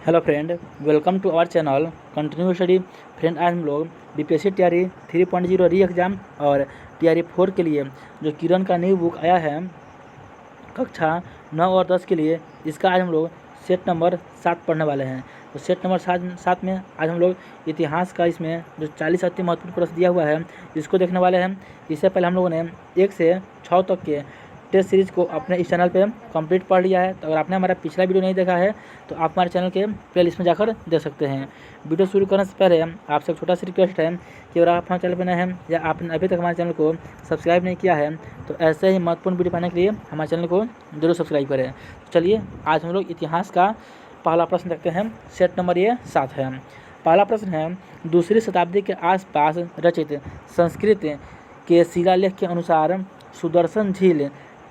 Hello friend, welcome to our channel continue study. Friend, आज हम लोग बीपीएससी टीआरई 3.0 री एग्ज़ाम और टीआरई 4 के लिए जो किरण का न्यू बुक आया है कक्षा 9 और 10 के लिए, इसका आज हम लोग सेट नंबर 7 पढ़ने वाले हैं। तो सेट नंबर 7 में आज हम लोग इतिहास का इसमें जो 40 अति महत्वपूर्ण प्रश्न दिया हुआ है इसको देखने वाले हैं। इससे पहले हम लोगों ने 1 से 6 तक के टेस्ट सीरीज़ को अपने इस चैनल पे कंप्लीट पढ़ लिया है। तो अगर आपने हमारा पिछला वीडियो नहीं देखा है तो आप हमारे चैनल के प्लेलिस्ट में जाकर देख सकते हैं। वीडियो शुरू करने से पहले आपसे एक छोटा सा रिक्वेस्ट है कि अगर आप हमारे चैनल पर नए हैं या आपने अभी तक हमारे चैनल को सब्सक्राइब नहीं किया है तो ऐसे ही महत्वपूर्ण वीडियो पाने के लिए हमारे चैनल को जरूर सब्सक्राइब करें। तो चलिए आज हम लोग इतिहास का पहला प्रश्न देखते हैं। सेट नंबर ये 7 है। पहला प्रश्न है, दूसरी शताब्दी के आसपास रचित संस्कृत के शिलालेख के अनुसार सुदर्शन झील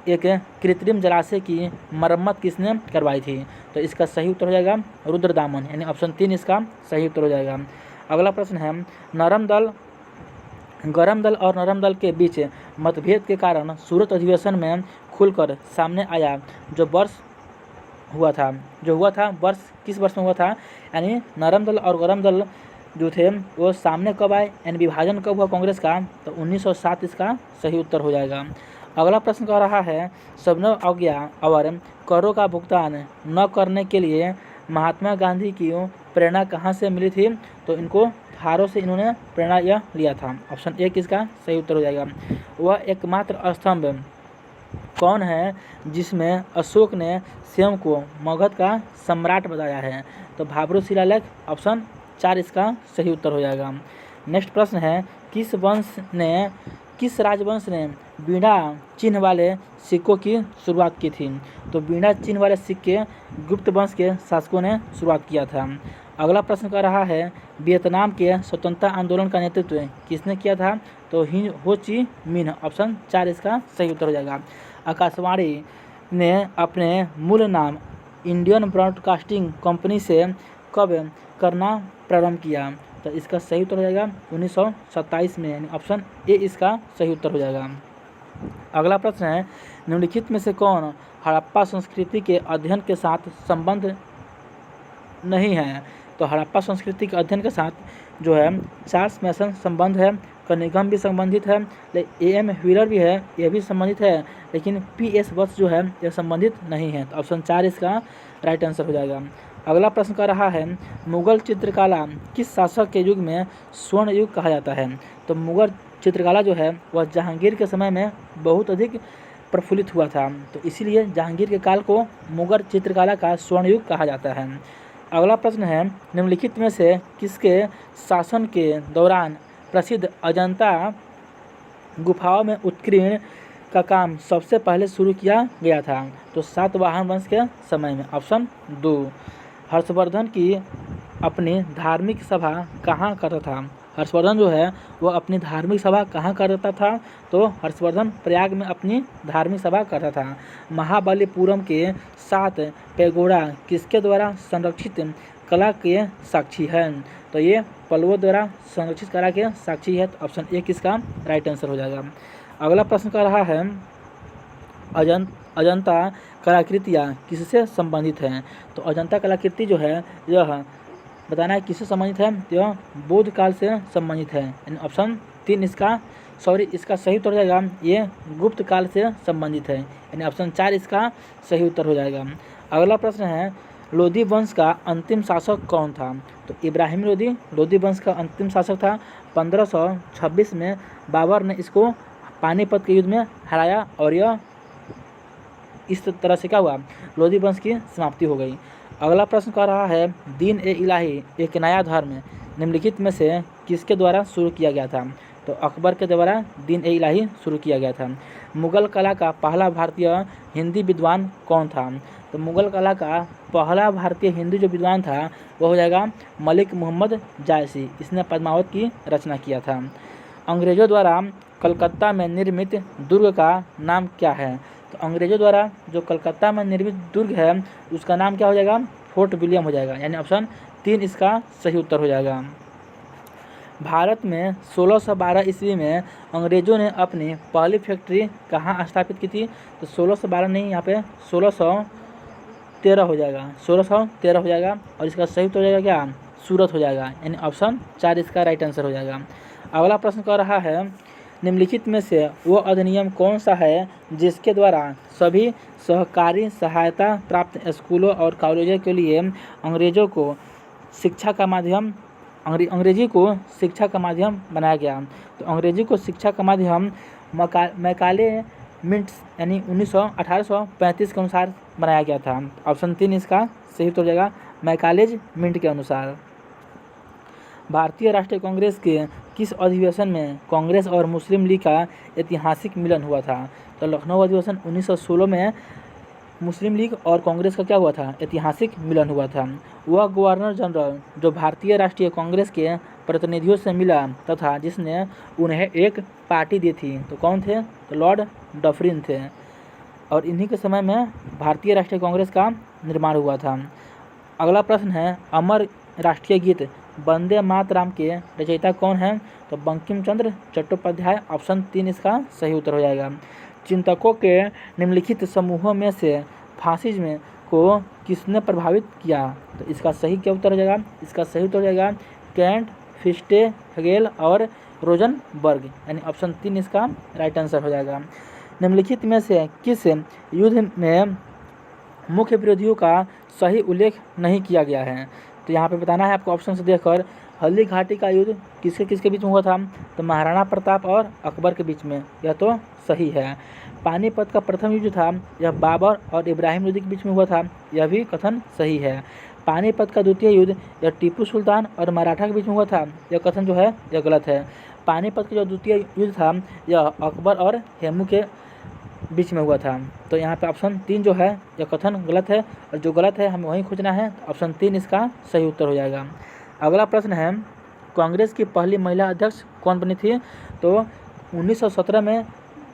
एक कृत्रिम जलाशय की मरम्मत किसने करवाई थी? तो इसका सही उत्तर हो जाएगा रुद्रदामन, यानी ऑप्शन 3 इसका सही उत्तर हो जाएगा। अगला प्रश्न है, गरम दल और नरम दल के बीच मतभेद के कारण सूरत अधिवेशन में खुलकर सामने आया जो हुआ था वर्ष किस वर्ष में हुआ था? यानी नरम दल और गरम दल जो थे वो सामने कब आए, यानी विभाजन कब हुआ कांग्रेस का? तो 1907 इसका सही उत्तर हो जाएगा। अगला प्रश्न कह रहा है, सबनव अवज्ञा और करों का भुगतान न करने के लिए महात्मा गांधी की प्रेरणा कहाँ से मिली थी? तो इनको थारों से इन्होंने प्रेरणा यह लिया था। ऑप्शन 1 इसका सही उत्तर हो जाएगा। वह एकमात्र स्तंभ कौन है जिसमें अशोक ने स्वयं को मगध का सम्राट बताया है? तो भाब्रू शिलालेख, ऑप्शन 4 इसका सही उत्तर हो जाएगा। नेक्स्ट प्रश्न है, किस राजवंश ने बीड़ा चिन्ह वाले सिक्कों की शुरुआत की थी? तो बीड़ा चिन्ह वाले सिक्के गुप्त वंश के शासकों ने शुरुआत किया था। अगला प्रश्न कर रहा है, वियतनाम के स्वतंत्रता आंदोलन का नेतृत्व किसने किया था? तो हो ची मिन्ह, ऑप्शन 4 इसका सही उत्तर हो जाएगा। आकाशवाणी ने अपने मूल नाम इंडियन ब्रॉडकास्टिंग कंपनी से कब करना प्रारंभ किया? तो इसका सही उत्तर हो जाएगा 1927 में, यानी ऑप्शन ए इसका सही उत्तर हो जाएगा। अगला प्रश्न है, निम्नलिखित में से कौन हड़प्पा संस्कृति के अध्ययन के साथ संबंध नहीं है? तो हड़प्पा संस्कृति के अध्ययन के साथ जो है चार्ल्स मैसन संबंध है, कनिंघम भी संबंधित है, AM व्हीलर भी है, ये भी संबंधित है, लेकिन PS वत्स जो है यह संबंधित नहीं है। तो ऑप्शन 4 इसका राइट आंसर हो जाएगा। अगला प्रश्न कर रहा है, मुगल चित्रकला किस शासक के युग में स्वर्ण युग कहा जाता है? तो मुगल चित्रकला जो है वह जहांगीर के समय में बहुत अधिक प्रफुल्लित हुआ था, तो इसीलिए जहांगीर के काल को मुगल चित्रकला का स्वर्ण युग कहा जाता है। अगला प्रश्न है, निम्नलिखित में से किसके शासन के दौरान प्रसिद्ध अजंता गुफाओं में उत्कीर्ण का काम सबसे पहले शुरू किया गया था? तो सातवाहन वंश के समय में, ऑप्शन 2। हर्षवर्धन की अपनी धार्मिक सभा कहाँ करता था? हर्षवर्धन जो है वो अपनी धार्मिक सभा कहाँ करता था? तो हर्षवर्धन प्रयाग में अपनी धार्मिक सभा करता था। महाबलीपुरम के 7 पैगोडा किसके द्वारा संरक्षित कला के साक्षी हैं? तो ये पल्लवों द्वारा संरक्षित कला के साक्षी है। तो ऑप्शन 1 इसका राइट आंसर हो जाएगा। अगला प्रश्न कर रहा है, अजंता कलाकृतियाँ किससे संबंधित हैं? तो अजंता कलाकृति जो है यह बताना है किससे संबंधित है? यह बौद्ध काल से संबंधित है, यानी ऑप्शन 3 इसका सही उत्तर हो जाएगा। ये गुप्त काल से संबंधित है, यानी ऑप्शन 4 इसका सही उत्तर हो जाएगा। अगला प्रश्न है, लोधी वंश का अंतिम शासक कौन था? तो इब्राहिम लोधी वंश का अंतिम शासक था। 1526 में बाबर ने इसको पानीपत के युद्ध में हराया और यह इस तरह से क्या हुआ, लोधी वंश की समाप्ति हो गई। अगला प्रश्न कर रहा है, दीन ए इलाही एक नया धर्म निम्नलिखित में से किसके द्वारा शुरू किया गया था? तो अकबर के द्वारा दीन ए इलाही शुरू किया गया था। मुगल कला का पहला भारतीय हिंदी विद्वान कौन था? तो मुगल कला का पहला भारतीय हिंदी जो विद्वान था वह हो जाएगा मलिक मोहम्मद जायसी। इसने पद्मावत की रचना किया था। अंग्रेजों द्वारा कलकत्ता में निर्मित दुर्ग का नाम क्या है? तो अंग्रेजों द्वारा जो कलकत्ता में निर्मित दुर्ग है उसका नाम क्या हो जाएगा? फोर्ट विलियम हो जाएगा, यानी ऑप्शन 3 इसका सही उत्तर हो जाएगा। भारत में 1612 ईस्वी में अंग्रेजों ने अपनी पहली फैक्ट्री कहाँ स्थापित की थी? तो 1612 नहीं, यहाँ पे 1613 हो जाएगा, 1613 हो जाएगा। और इसका सही उत्तर हो जाएगा क्या, सूरत हो जाएगा, यानी ऑप्शन 4 इसका राइट आंसर हो जाएगा। अगला प्रश्न कह रहा है निम्नलिखित में से वो अधिनियम कौन सा है जिसके द्वारा सभी सहकारी सहायता प्राप्त स्कूलों और कॉलेजों के लिए अंग्रेजी को शिक्षा का माध्यम बनाया गया। तो अंग्रेजी को शिक्षा का माध्यम मैकाले मिंट्स यानी 1835 के अनुसार बनाया गया था। ऑप्शन 3 इसका सही उत्तर हो जाएगा, मैकालेज मिंट के अनुसार। भारतीय राष्ट्रीय कांग्रेस के किस अधिवेशन में कांग्रेस और मुस्लिम लीग का ऐतिहासिक मिलन हुआ था? तो लखनऊ अधिवेशन 1916 में मुस्लिम लीग और कांग्रेस का क्या हुआ था, ऐतिहासिक मिलन हुआ था। वह गवर्नर जनरल जो भारतीय राष्ट्रीय कांग्रेस के प्रतिनिधियों से मिला तथा जिसने उन्हें एक पार्टी दी थी, तो कौन थे? तो लॉर्ड डफरिन थे। और इन्हीं के समय में भारतीय राष्ट्रीय कांग्रेस का निर्माण हुआ था। अगला प्रश्न है अमर राष्ट्रीय गीत वंदे मातरम के रचयिता कौन है? तो बंकिम चंद्र चट्टोपाध्याय। ऑप्शन 3 इसका सही उत्तर हो जाएगा। चिंतकों के निम्नलिखित समूहों में से फासिज्म को किसने प्रभावित किया? तो इसका सही क्या उत्तर हो जाएगा? इसका सही उत्तर हो जाएगा कैंट, फिस्टे, हेगेल और रोजनबर्ग, यानी ऑप्शन 3 इसका राइट आंसर हो जाएगा। निम्नलिखित में से किस युद्ध में मुख्य विरोधियों का सही उल्लेख नहीं किया गया है? तो यहाँ पे बताना है आपको ऑप्शन से देखकर। हल्दी घाटी का युद्ध किसके किसके बीच में हुआ था? तो महाराणा प्रताप और अकबर के बीच में, यह तो सही है। पानीपत का प्रथम युद्ध था, यह बाबर और इब्राहिम लोदी के बीच में हुआ था, यह भी कथन सही है। पानीपत का द्वितीय युद्ध यह टीपू सुल्तान और मराठा के बीच में हुआ था, यह कथन जो है यह गलत है। पानीपत का जो द्वितीय युद्ध था यह अकबर और हेमू के बीच में हुआ था। तो यहाँ पे ऑप्शन 3 जो है यह कथन गलत है, और जो गलत है हमें वहीं खोजना है। तो ऑप्शन 3 इसका सही उत्तर हो जाएगा। अगला प्रश्न है कांग्रेस की पहली महिला अध्यक्ष कौन बनी थी? तो 1917 में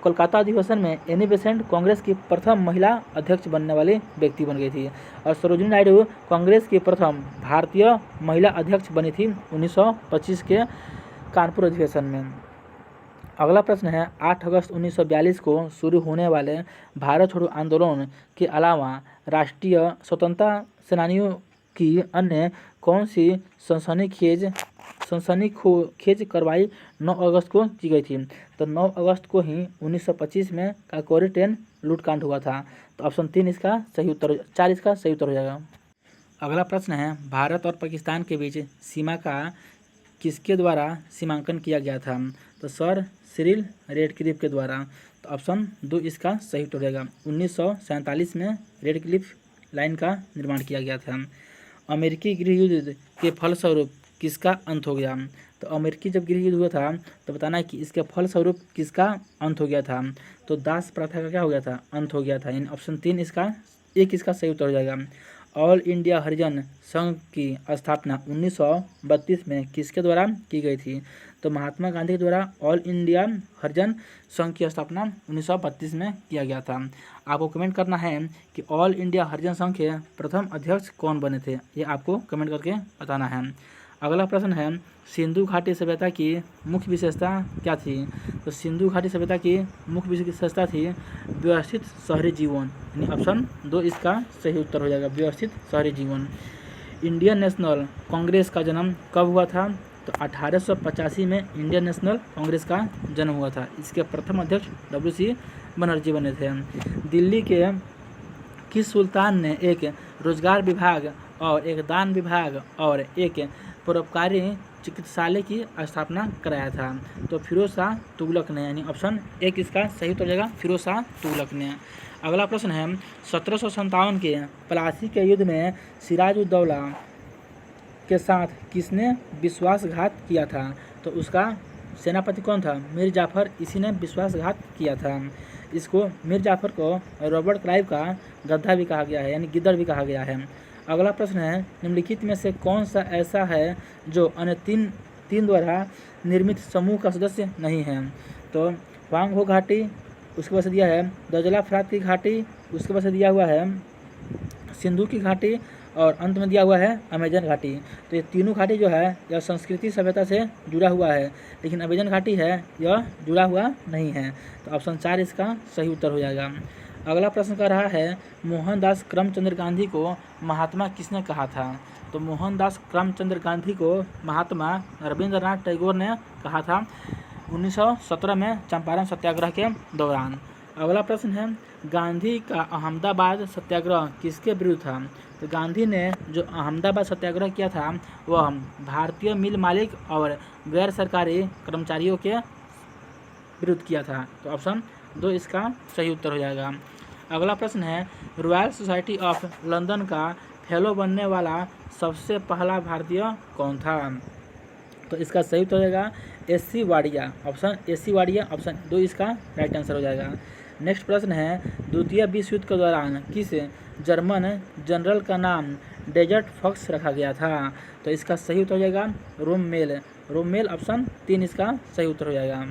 कोलकाता अधिवेशन में एनी बेसेंट कांग्रेस की प्रथम महिला अध्यक्ष बनने वाली व्यक्ति बन गई थी। और सरोजिनी नायडू कांग्रेस की प्रथम भारतीय महिला अध्यक्ष बनी थी 1925 के कानपुर अधिवेशन में। अगला प्रश्न है 8 अगस्त 1942 को शुरू होने वाले भारत छोड़ो आंदोलन के अलावा राष्ट्रीय स्वतंत्रता सेनानियों की अन्य कौन सी सनसनीखेज कार्रवाई 9 अगस्त को की गई थी? तो 9 अगस्त को ही 1925 में काकोरी ट्रेन लूटकांड हुआ था। तो ऑप्शन 3 इसका सही उत्तर, 4 इसका सही उत्तर हो जाएगा। अगला प्रश्न है भारत और पाकिस्तान के बीच सीमा का किसके द्वारा सीमांकन किया गया था? तो सर सिरिल रेडक्लिफ के द्वारा। तो ऑप्शन 2 इसका सही उत्तर हो जाएगा। 1947 में रेडक्लिफ लाइन का निर्माण किया गया था। अमेरिकी गृह युद्ध के फलस्वरूप किसका अंत हो गया? तो अमेरिकी जब गृह युद्ध हुआ था तो बताना है कि इसके फलस्वरूप किसका अंत हो गया था? तो दास प्रथा का क्या हो गया था? अंत हो गया था। यानी ऑप्शन 3 इसका सही उत्तर हो जाएगा। ऑल इंडिया हरिजन संघ की स्थापना 1932 में किसके द्वारा की गई थी? तो महात्मा गांधी के द्वारा ऑल इंडिया हरिजन संघ की स्थापना 1932 में किया गया था। आपको कमेंट करना है कि ऑल इंडिया हरिजन संघ के प्रथम अध्यक्ष कौन बने थे, ये आपको कमेंट करके बताना है। अगला प्रश्न है सिंधु घाटी सभ्यता की मुख्य विशेषता क्या थी? तो सिंधु घाटी सभ्यता की मुख्य विशेषता थी व्यवस्थित शहरी जीवन, यानी ऑप्शन 2 इसका सही उत्तर हो जाएगा, व्यवस्थित शहरी जीवन। इंडियन नेशनल कांग्रेस का जन्म कब हुआ था? तो 1885 में इंडियन नेशनल कांग्रेस का जन्म हुआ था। इसके प्रथम अध्यक्ष WC बनर्जी बने थे। दिल्ली के किस सुल्तान ने एक रोजगार विभाग और एक दान विभाग और एक परोपकारी चिकित्सालय की स्थापना कराया था? तो फिरोज शाह तुगलक ने, यानी ऑप्शन 1 इसका सही उत्तर हो जाएगा, फिरोज शाह तुगलक ने। अगला प्रश्न है 1757 के प्लासी के युद्ध में सिराजुद्दौला के साथ किसने विश्वासघात किया था? तो उसका सेनापति कौन था? मीर जाफर, इसी ने विश्वासघात किया था। इसको मीर जाफर को रॉबर्ट क्लाइव का गद्दा भी कहा गया है, यानी गिद्दड़ भी कहा गया है। अगला प्रश्न है निम्नलिखित में से कौन सा ऐसा है जो अन्य तीन द्वारा निर्मित समूह का सदस्य नहीं है? तो वांग हो घाटी, उसके बाद से दिया है दजला फरात की घाटी, उसके बाद से दिया हुआ है सिंधु की घाटी, और अंत में दिया हुआ है अमेजन घाटी। तो ये तीनों घाटी जो है यह संस्कृति सभ्यता से जुड़ा हुआ है, लेकिन अमेजन घाटी है यह जुड़ा हुआ नहीं है। तो ऑप्शन 4 इसका सही उत्तर हो जाएगा। अगला प्रश्न कर रहा है मोहनदास करमचंद गांधी को महात्मा किसने कहा था। तो मोहनदास करमचंद गांधी को महात्मा रविंद्रनाथ टैगोर ने कहा था 1917 में चंपारण सत्याग्रह के दौरान। अगला प्रश्न है गांधी का अहमदाबाद सत्याग्रह किसके विरुद्ध था। तो गांधी ने जो अहमदाबाद सत्याग्रह किया था वह भारतीय मिल मालिक और गैर सरकारी कर्मचारियों के विरुद्ध किया था। तो ऑप्शन 2 इसका सही उत्तर हो जाएगा। अगला प्रश्न है रॉयल सोसाइटी ऑफ लंदन का फेलो बनने वाला सबसे पहला भारतीय कौन था। तो इसका सही उत्तर हो जाएगा SC. Wadia. Option SC. Wadia option 2 इसका राइट आंसर हो जाएगा। नेक्स्ट प्रश्न है द्वितीय विश्व युद्ध के दौरान किस जर्मन जनरल का नाम डेजर्ट फॉक्स रखा गया था। तो इसका सही उत्तर हो जाएगा रोमेल ऑप्शन 3 इसका सही उत्तर हो जाएगा।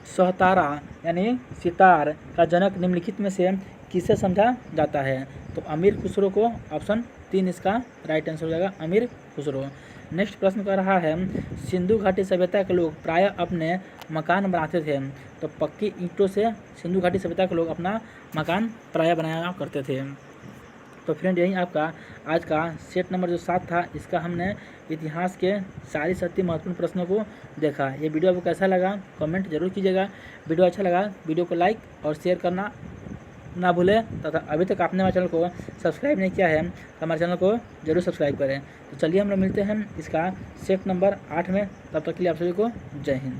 सहतारा यानी सितार का जनक निम्नलिखित में से किसे समझा जाता है। तो अमीर खुसरो को ऑप्शन 3 इसका राइट आंसर हो जाएगा अमीर खुसरो। नेक्स्ट प्रश्न कर रहा है सिंधु घाटी सभ्यता के लोग प्रायः अपने मकान बनाते थे। तो पक्की ईंटों से सिंधु घाटी सभ्यता के लोग अपना मकान प्रायः बनाया करते थे। तो फ्रेंड यही आपका आज का सेट नंबर जो 7 था इसका हमने इतिहास के सारी 7 महत्वपूर्ण प्रश्नों को देखा। ये वीडियो आपको कैसा लगा कमेंट जरूर कीजिएगा। वीडियो अच्छा लगा वीडियो को लाइक और शेयर करना ना भूलें तथा अभी तक आपने हमारे चैनल को सब्सक्राइब नहीं किया है तो हमारे चैनल को जरूर सब्सक्राइब करें। तो चलिए हम लोग मिलते हैं इसका सेट नंबर 8 में। तब तक के लिए आप सभी को जय हिंद।